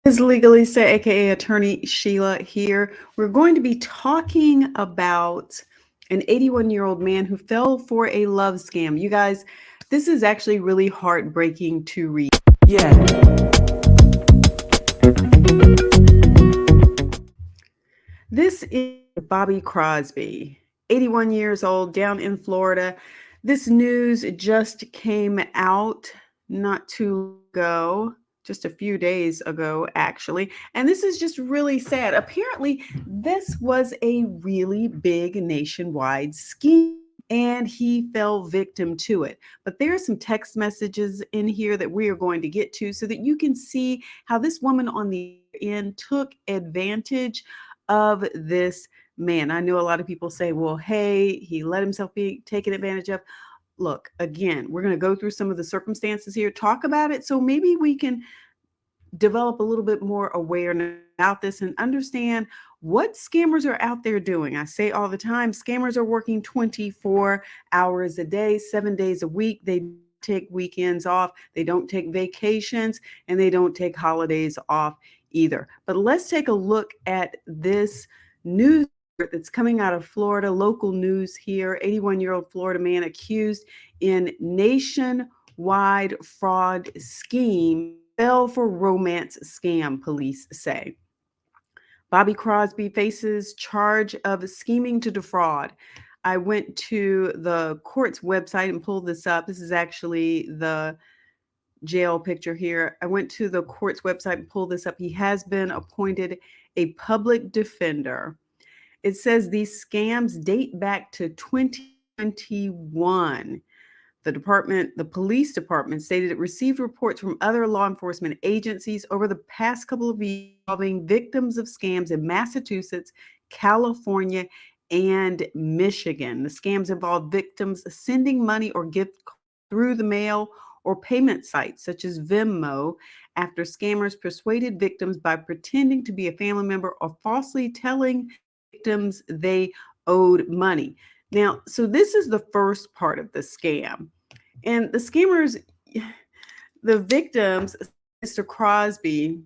Ms Legalista, aka Attorney Sheila here. We're going to be talking about an 81-year-old man who fell for a love scam. You guys, this is actually really heartbreaking to read. Yeah. This is Bobby Crosby, 81 years old, down in Florida. This news just came out not too ago, just a few days ago, actually. And this is just really sad. Apparently, this was a really big nationwide scheme. And he fell victim to it. But there are some text messages in here that we are going to get to so that you can see how this woman on the end took advantage of this man. I know a lot of people say, well, hey, he let himself be taken advantage of. Look, again, we're going to go through some of the circumstances here, talk about it, so maybe we can develop a little bit more awareness about this and understand what scammers are out there doing. I say all the time, scammers are working 24 hours a day, 7 days a week. They take weekends off, they don't take vacations, and they don't take holidays off either. But let's take a look at this news that's coming out of Florida, local news here. 81-year-old Florida man accused in nationwide fraud scheme fell for romance scam, police say. Bobby Crosby faces charge of scheming to defraud. I went to the court's website and pulled this up. This is actually the jail picture here. I went to the court's website and pulled this up. He has been appointed a public defender. It says these scams date back to 2021. The police department stated it received reports from other law enforcement agencies over the past couple of years involving victims of scams in Massachusetts, California, and Michigan. The scams involved victims sending money or gift through the mail or payment sites such as Venmo after scammers persuaded victims by pretending to be a family member or falsely telling victims they owed money. Now, so this is the first part of the scam. And the scammers, the victims, Mr. Crosby,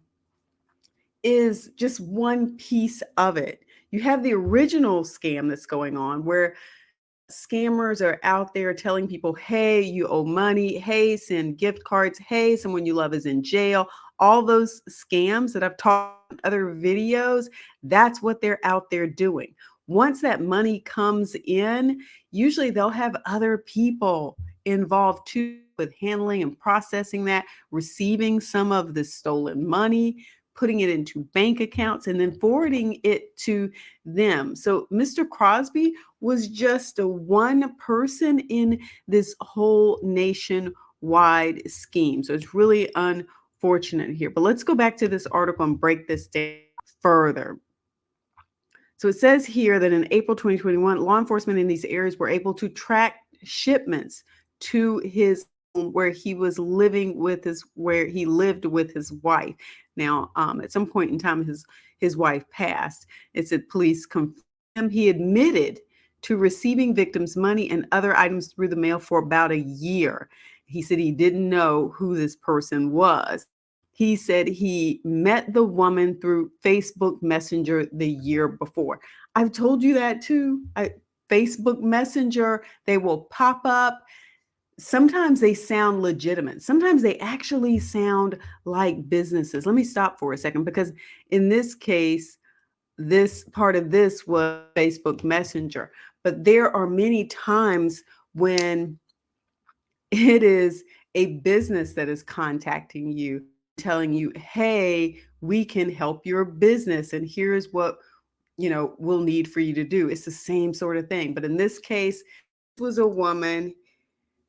is just one piece of it. You have the original scam that's going on where scammers are out there telling people, hey, you owe money. Hey, send gift cards. Hey, someone you love is in jail. All those scams that I've taught in other videos, that's what they're out there doing. Once that money comes in, usually they'll have other people involved too with handling and processing that, receiving some of the stolen money, putting it into bank accounts, and then forwarding it to them. So Mr. Crosby was just a one person in this whole nationwide scheme. So it's really unfortunate here. But let's go back to this article and break this down further. So it says here that in April 2021, law enforcement in these areas were able to track shipments to his home where he was living with where he lived with his wife. Now, at some point in time, his wife passed. It said police confirmed he admitted to receiving victims' money and other items through the mail for about a year. He said he didn't know who this person was. He said he met the woman through Facebook Messenger the year before. I've told you that too. Facebook Messenger, they will pop up. Sometimes they sound legitimate. Sometimes they actually sound like businesses. Let me stop for a second because in this case, this part of this was Facebook Messenger. But there are many times when it is a business that is contacting you, telling you, hey, we can help your business. And here's what, we'll need for you to do. It's the same sort of thing. But in this case, it was a woman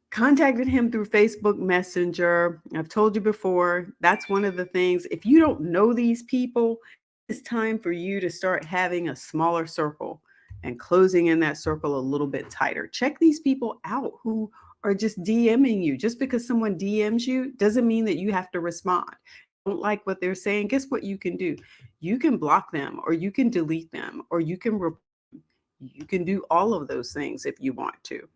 contacted him through Facebook Messenger. I've told you before, that's one of the things. If you don't know these people, it's time for you to start having a smaller circle and closing in that circle a little bit tighter. Check these people out who are just DMing you. Just because someone DMs you doesn't mean that you have to respond. Don't like what they're saying. Guess what you can do? You can block them or you can delete them or you can do all of those things if you want to.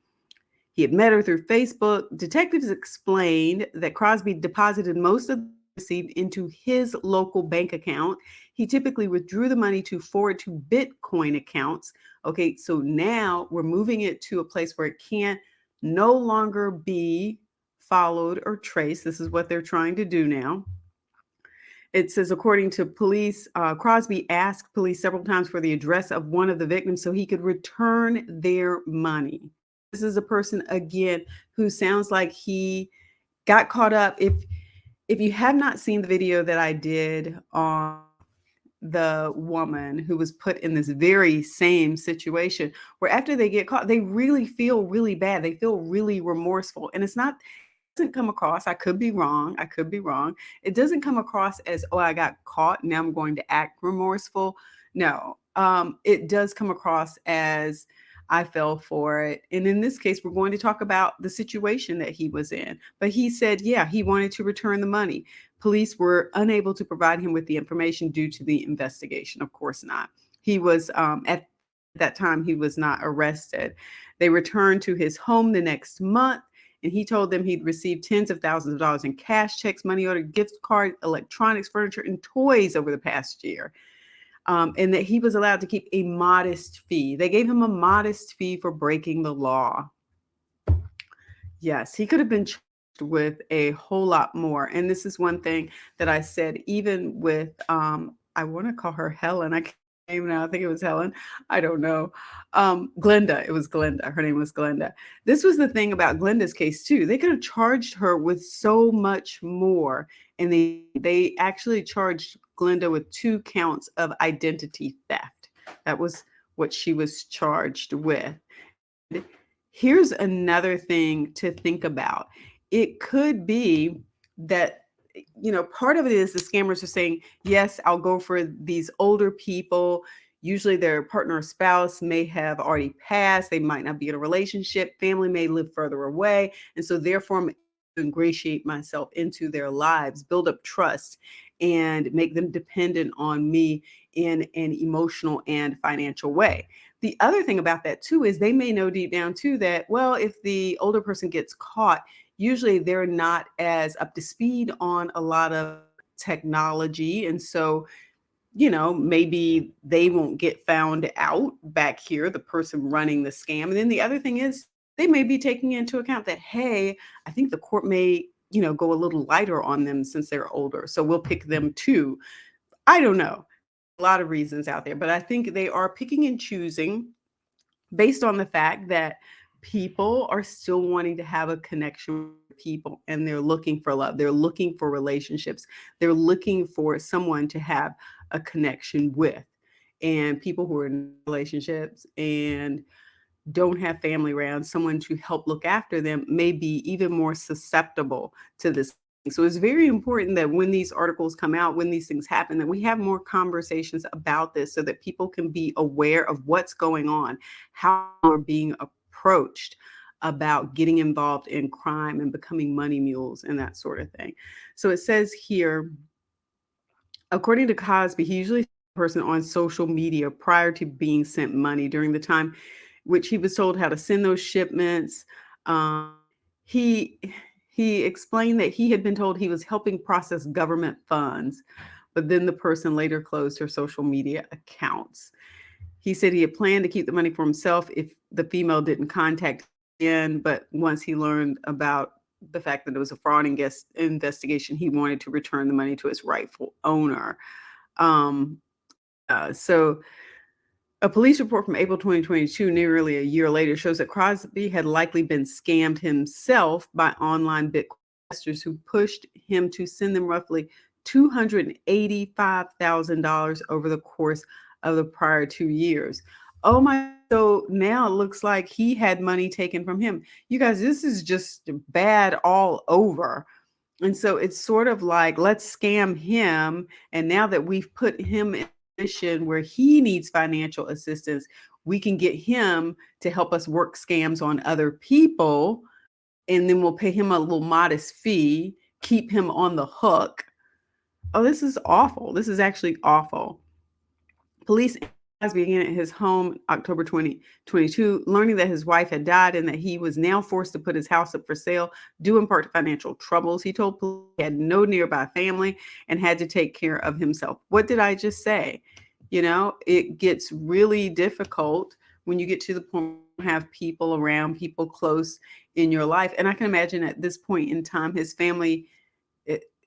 He had met her through Facebook. Detectives explained that Crosby deposited most of received into his local bank account. He typically withdrew the money to forward to Bitcoin accounts. Okay, so now we're moving it to a place where it can no longer be followed or traced. This is what they're trying to do now. It says, according to police, Crosby asked police several times for the address of one of the victims so he could return their money. This is a person, again, who sounds like he got caught up. If you have not seen the video that I did on the woman who was put in this very same situation, where after they get caught, they really feel really bad. They feel really remorseful. And it's not, doesn't come across, I could be wrong, I could be wrong. It doesn't come across as, oh, I got caught, now I'm going to act remorseful. No, it does come across as, I fell for it. And in this case, we're going to talk about the situation that he was in. But he said, yeah, he wanted to return the money. Police were unable to provide him with the information due to the investigation. Of course not. He was, at that time, he was not arrested. They returned to his home the next month, and he told them he'd received tens of thousands of dollars in cash, checks, money order, gift card, electronics, furniture, and toys over the past year. And that he was allowed to keep a modest fee. They gave him a modest fee for breaking the law. Yes, he could have been charged with a whole lot more. And this is one thing that I said, even with, I want to call her Helen. I can't name now. I think it was Helen. I don't know. Glenda. It was Glenda. Her name was Glenda. This was the thing about Glenda's case too. They could have charged her with so much more. And they actually charged Glenda with 2 counts of identity theft. That was what she was charged with. Here's another thing to think about. It could be that, part of it is the scammers are saying, yes, I'll go for these older people. Usually their partner or spouse may have already passed. They might not be in a relationship. Family may live further away. And so therefore, I'm to ingratiate myself into their lives, build up trust, and make them dependent on me in an emotional and financial way. The other thing about that too is they may know deep down too that, well, if the older person gets caught, usually they're not as up to speed on a lot of technology. And so, maybe they won't get found out back here, the person running the scam. And then the other thing is they may be taking into account that, hey, I think the court may, go a little lighter on them since they're older. So we'll pick them too. I don't know. A lot of reasons out there, but I think they are picking and choosing based on the fact that people are still wanting to have a connection with people, and they're looking for love. They're looking for relationships. They're looking for someone to have a connection with. And people who are in relationships and don't have family around, someone to help look after them, may be even more susceptible to this. So it's very important that when these articles come out, when these things happen, that we have more conversations about this so that people can be aware of what's going on, how we're being approached about getting involved in crime and becoming money mules and that sort of thing. So it says here, according to Cosby, he usually saw a person on social media prior to being sent money during the time which he was told how to send those shipments. He explained that he had been told he was helping process government funds, but then the person later closed her social media accounts. He said he had planned to keep the money for himself if the female didn't contact him again, but once he learned about the fact that it was a fraud investigation, he wanted to return the money to its rightful owner. So a police report from April 2022, nearly a year later, shows that Crosby had likely been scammed himself by online Bitcoin investors who pushed him to send them roughly $285,000 over the course of the prior 2 years. Oh my, so now it looks like he had money taken from him. You guys, this is just bad all over. And so it's sort of like, let's scam him. And now that we've put him in a position where he needs financial assistance, we can get him to help us work scams on other people. And then we'll pay him a little modest fee, keep him on the hook. Oh, this is awful. This is actually awful. Police began at his home October 2022, learning that his wife had died and that he was now forced to put his house up for sale, due in part to financial troubles. He told police he had no nearby family and had to take care of himself. What did I just say? It gets really difficult when you get to the point where you have people around, people close in your life. And I can imagine at this point in time, his family,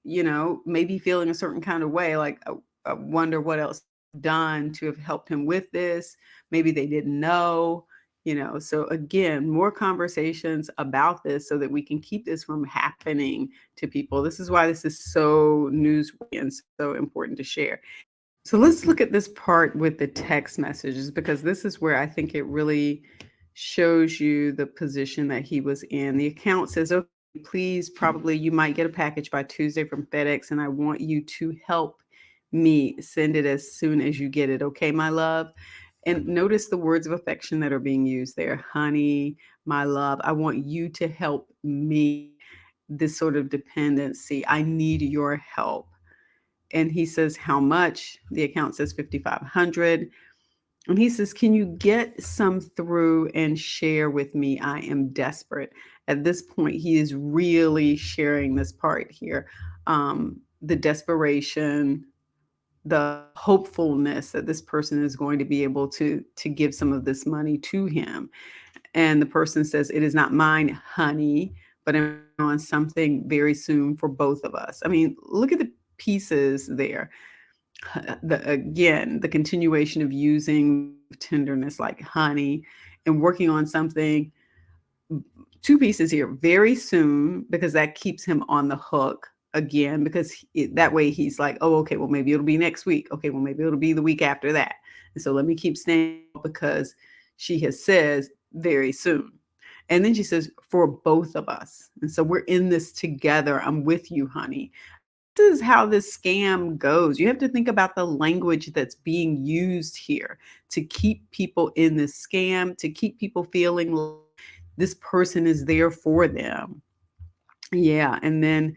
maybe feeling a certain kind of way, like, I wonder what else done to have helped him with this. Maybe they didn't know. So again, more conversations about this so that we can keep this from happening to people. This is why this is so newsworthy and so important to share. So let's look at this part with the text messages, because this is where I think it really shows you the position that he was in. The account says, okay, please, probably you might get a package by Tuesday from FedEx, and I want you to help me send it as soon as you get it. Okay, my love. And notice the words of affection that are being used there. Honey, my love, I want you to help me. This sort of dependency. I need your help. And he says, how much? The account says 5,500. And he says, can you get some through and share with me? I am desperate. At this point, he is really sharing this part here. The desperation, the hopefulness that this person is going to be able to give some of this money to him. And the person says, it is not mine, honey, but I'm on something very soon for both of us. I mean, look at the pieces there. Again, the continuation of using tenderness like honey and working on something. Two pieces here, very soon, because that keeps him on the hook again, because that way he's like, oh, okay, well, maybe it'll be next week. Okay, well, maybe it'll be the week after that. And so let me keep staying, because she has says very soon. And then she says, for both of us. And so we're in this together. I'm with you, honey. This is how this scam goes. You have to think about the language that's being used here to keep people in this scam, to keep people feeling like this person is there for them. Yeah. And then,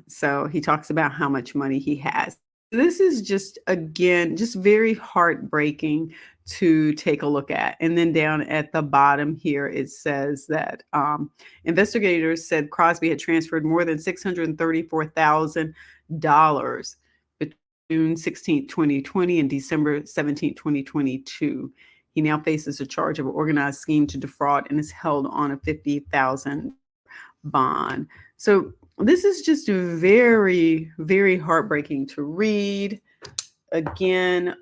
so he talks about how much money he has. This is just, again, just very heartbreaking to take a look at. And then down at the bottom here, it says that investigators said Crosby had transferred more than $634,000 between June 16, 2020 and December 17, 2022. He now faces a charge of an organized scheme to defraud and is held on a $50,000 bond. So this is just very, very heartbreaking to read. Again,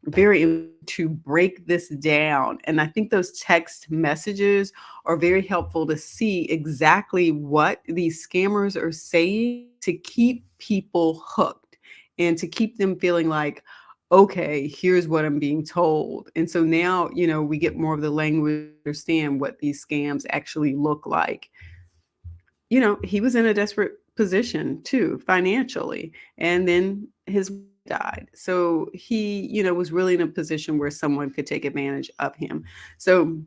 very to break this down. And I think those text messages are very helpful to see exactly what these scammers are saying to keep people hooked and to keep them feeling like, okay, here's what I'm being told. And so now, we get more of the language to understand what these scams actually look like. He was in a desperate position too, financially, and then his wife died. So he, was really in a position where someone could take advantage of him. So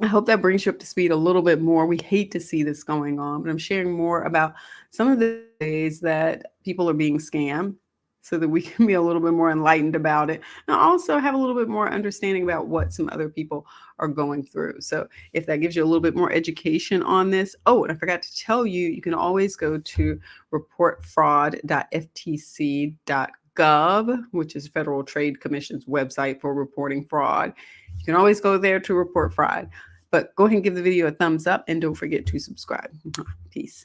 I hope that brings you up to speed a little bit more. We hate to see this going on, but I'm sharing more about some of the ways that people are being scammed so that we can be a little bit more enlightened about it, and also have a little bit more understanding about what some other people are going through. So if that gives you a little bit more education on this. Oh, and I forgot to tell you, you can always go to reportfraud.ftc.gov, which is Federal Trade Commission's website for reporting fraud. You can always go there to report fraud. But go ahead and give the video a thumbs up, and don't forget to subscribe. Peace.